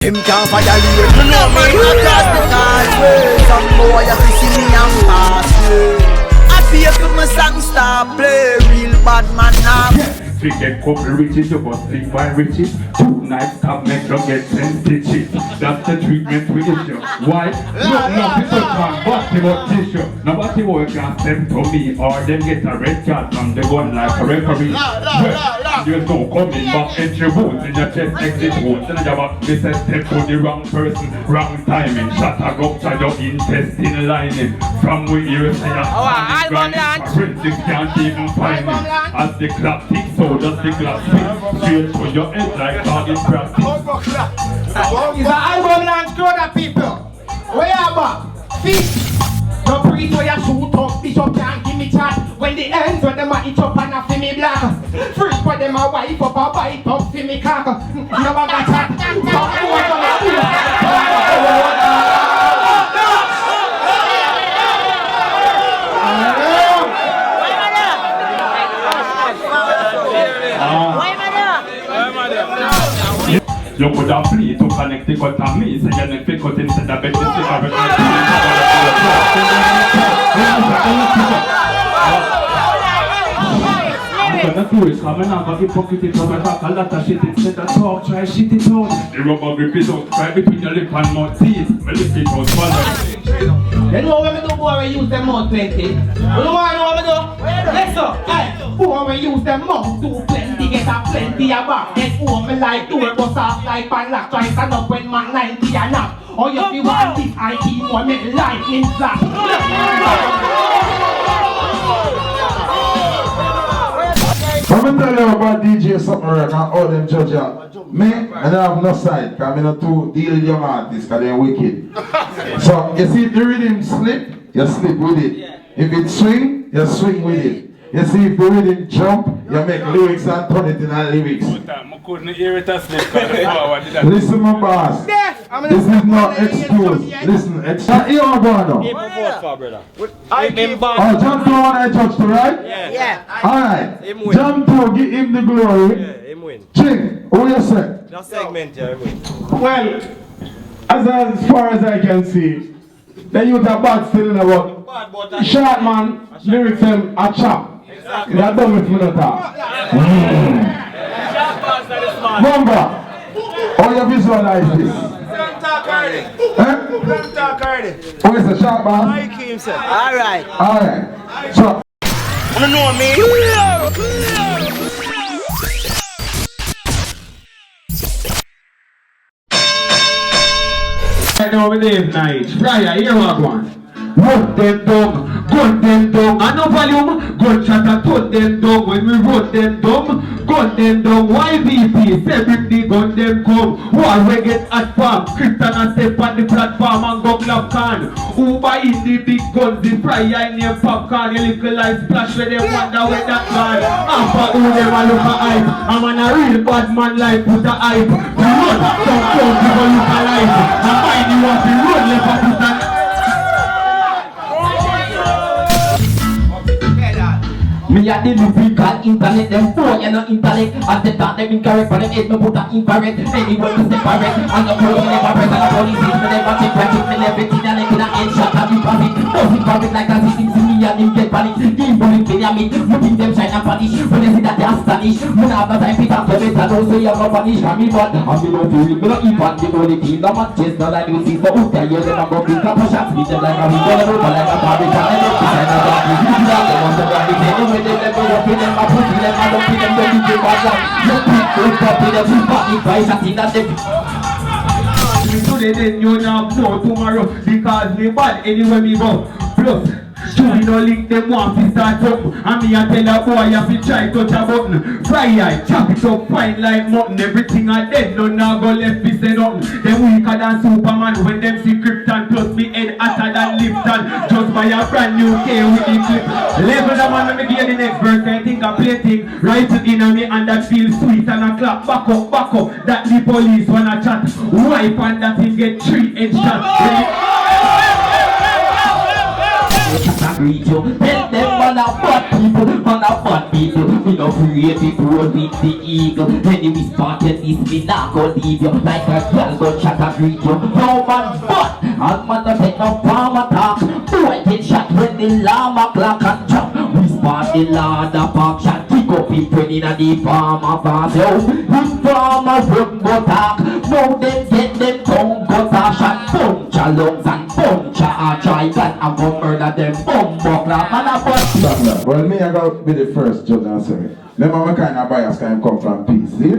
Them can't violate. You know me across the causeway. Some boy have to see me and pass me. I feel for my song stop play. Real bad man now. We get couple riches, you must think by riches. 2 nights stop make you get 10 stitches. That's the treatment we issue. Why? No, people can't bust about tissue. Nobody will can step to me or them get a red card from the gun like a referee. Well, there's no coming back entry wounds in your chest, exit wounds. And about this is step to the wrong person, wrong timing. Shut a rupture your intestine lining. From we hear say a forensics can't even find it. As the clock ticks, so just the glass fit straight to your head like target practice. It's an album launch crowd of people. Where you back? Feet. No priest where you shoot up, bishop can't give me chat. When the ends when them a eat up and a fi me black. Freak for them a wife up a bite up fi me cock. No one got chat. You could have played to connect the cut of me, so you never cut instead of betting cigarette. I'm gonna do it, I'm gonna give pocket it over talk a lot of shit instead of talk, try shit it out. The rubber grip is out, try between your lip and mouth teeth, me lift it out, follow. You know when we do boy we use them mouth 20. You know what we do? Yes sir, hey, boy we use them mouth too plenty, get a plenty of back. Get home me like door bust off like padlock, try stand up when man 90 and up. Or you feel want this IT more make lightning flash. I'm tell you about DJ something right now, all them judge out. Me, I don't have no side, because I'm not too deal with young artists, because they're wicked. So, you see if the rhythm slip, you slip with it. If it swing, you swing with it. You see if the rhythm jump, you make lyrics and turn it in lyrics. Listen my boss, this is not excuse. Listen, extra you are going now. Oh, jump to one I judge to, right? Yeah. Alright, jump to give him the glory. Yeah, him win. Chick, what you say? Just segment, yeah, him win. Well, as far as I can see, they use a bad still in the work. Short man, lyrics them a chop. Exactly. They are done with me not talk. Mamba, how you visualize this? Who is the sharp man? Alright. So, You know me? I know my name night. Right, here what one. Run them down, gun them down. And no volume, gunshot and turn them down. When we run them down, gun them down. YVP, say bring the gun them come. War we get at farm. Krypton and step on the platform and go clap can. Who buy in the big guns, the fry I name popcorn. A little light splash where they wonder where that gone. After who them a look at hype. I'm on a real bad man like put a hype. We run, don't people look alive. And mind you want to run, left a put a Me a the lubricant internet, them poor you no intellect. As they thought them incorrect, but them head me put a infrared. Anyway me separate, and the pro me never break. And the police me never take credit. Me never think that like in a headshot and you pass it. Doesn't correct like a system, see me and him get panic. Game bullet kill ya me, me think them shine and punish. When they see that they astonish, me not have no time fit after better. Don't say you go punish, and me bad. And me don't feel it, me not even the only team. No man chase, no like you see. So who tell you them a go pick up a shot? Beat them like a week, and over like a party. And they decide to go to the they want to grab it anyway. They never walk in them, I put in them, I don't in them, don't you give a damn. You pick, don't copy them, you party price, I see that them. Today then you now know tomorrow, because me bad anywhere me go. Plus, you no link them one fi start up. And me a tell a boy you fi try touch a button. Fry eye, chop it up fine like mutton. Everything a dead, none now go left fi say nothing. Them weaker than Superman when them see Krypton. Plus me head hotter than Lipton. Just buy a brand new K with the clip. Level the man when me get the next verse. I think I play thing right in on me and that feels sweet and a clap. Back up, that the police wanna chat. Wipe and that him get 3 headshots. Read you, tell them man of bad people, man of bad people. We no create it road with the eagle. Enemy spotted this, me not go leave you. Like a girl go chat and greet you. No man but, and man no take no palm attack. Boy get shot when the llama clock and jump. We spot the ladder park shot. Kick up people in a the farmer pass. Yo, him farmer run go talk. Now them get them tongue go shot. Punch a lungs and punch a try. God I go murder them bumbo clap. Man a bust. Well, me I gotta be the first judge and say, remember my kind of bias can come from peace, see?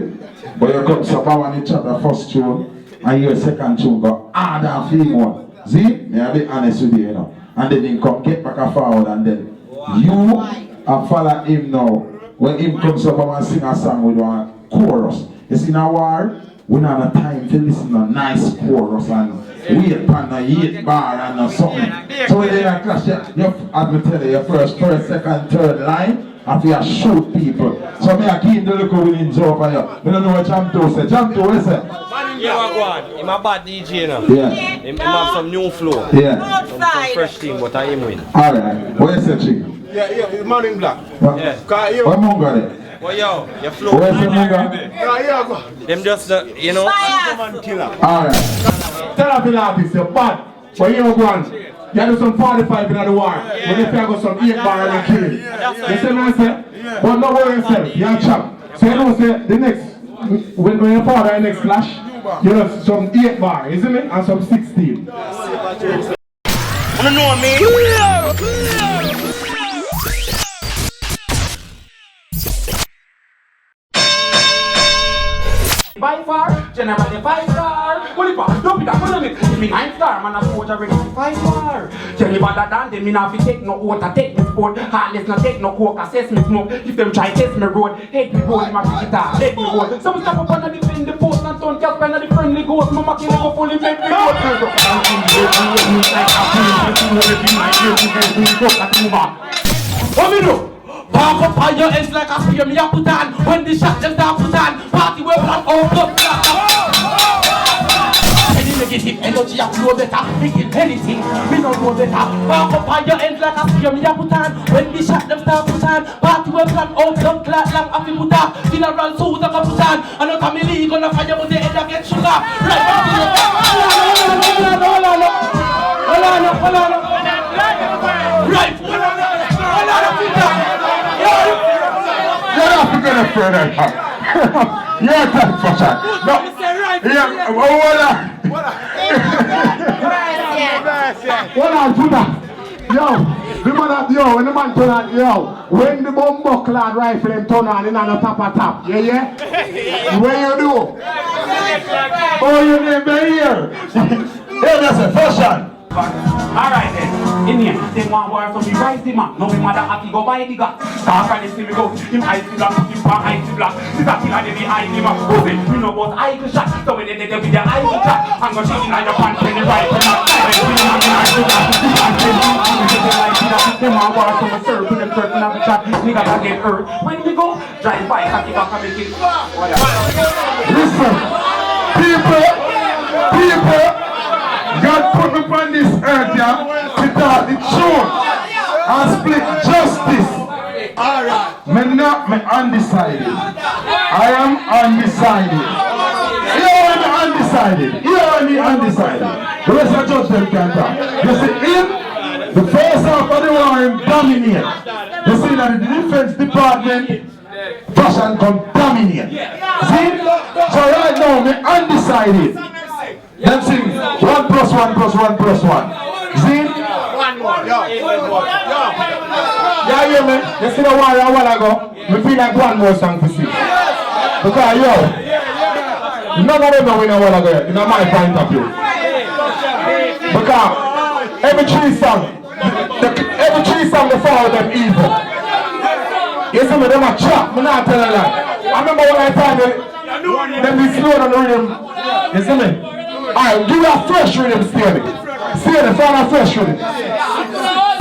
But you come so power on each other first tune, and your second tune go hard and feel one. See? Me I be honest with you, you know. And then you come get back and forward, and then you are follow him now. When him comes up and sing a song with one chorus. You see in a war, we don't have time to listen to a nice chorus and wait on a 8 bar and something. So when they are clash, you have to tell you, your first, second, third line, and you shoot people. So me I keep the little winnings over here. I don't know what Jamto say. Jamto, what you say? Yeah, go on. He's a bad DJ now. Yeah. He have some new flow. Yeah. Some fresh thing, but I am win. Alright. What you say, Chick? Yeah, man in black. Yeah. What Munga there? Well, yo, your flow. What you say, Munga? Them just, you know. Alright. Tell us the artist, you're bad. But you know, go on. You do some 45 in the war. When you go some 8 bar and kill him. You see what I say? But don't worry yourself, you're a champ. So you know, say, the next, when you fall the next clash, you know, some 8 bar, isn't it? And some 16. You know me? By far, generally 5 star. Holy pa, don't be that one limit. Give me 9 star, man, a sport already 5 star. Tell me better than them, me not fi take no water, take me sport. Heartless not take no coke, assess me smoke. If them try test me road, hate me road, my guitar, hate me road. Some stop up and defend the post and turn Casper and the friendly ghost. Mama kill go fully make me go. What me do? Back up on your heads like a spear me a put on. When the shot them down put on. Party we plan all up. Any negative energy I flow better. Me kill anything, me no know better. Back up on your heads like a spear me a put on. When the shot them down put on. Party we plan all up. Clat long afi put on. Funeral suit a put on. And a family gonna fire but the head a get sugar. Right back to you. Hold on. Right. You're not going to further. You're a type for shot. No. Yeah. What on, Judah? Yo, the man when the man turn on, when the bomb clad rifle them turn on, in on the top. Yeah? What you do? Oh, you never hear. Yeah, that's a fashion. Alright then, in here, they want war so we rise the man. No me mother happy go buy the gun. Talk and they see me go, him eyes to black, him pan eyes to black. This a killer they behind him a pussy. We know about eye to shot, so when they with their eye to shot. I'm gonna shoot in your pants when they rifle not silent. We know I'm in eye to shot. They want war so we serve, them certain of the shot. Nigga that get hurt. When we go, drive by, cocky back and make it. Listen, people. God put me on this earth, yeah, to tell the truth and split justice. Alright. Me undecided. I am undecided. You are me undecided. The rest of the judge them can talk. You see him, the first half of the war him dominate. You see that the defense department fashion come dominate. See? So right now me undecided. Them sing 1 + 1 + 1 + 1. See? One more. Yo. Yeah, hear me? You see the war a while ago? Me feel like one more song to sing. Because none of them know when a while ago, in my point of view. Because every 3 song they follow them evil. You see me, them a trap, me not tell a lie. I remember when I found them be slow on the rhythm. You see me? Alright, give that fresh rhythm, Steely. Steely, find that fresh rhythm.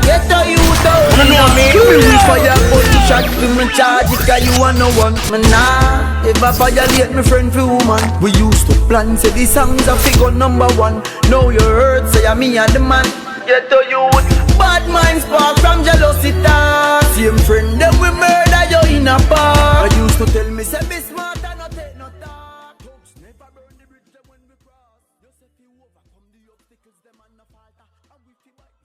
Get the youth out. You know me. You will fire body shot to me charge it, cause you are no one. Me nah ever violate me friend for woman. We used to plan, say the songs are figure #1. Now you heard, say me and the man. Get the youth. Bad bad mind spark from jealousy talk. Same friend them we murder you in a park. I used to tell me say be smart and not take no talk. Folks never burn the bridge them when we cross. You say you overcome the obstacles them and no falter. And we feel like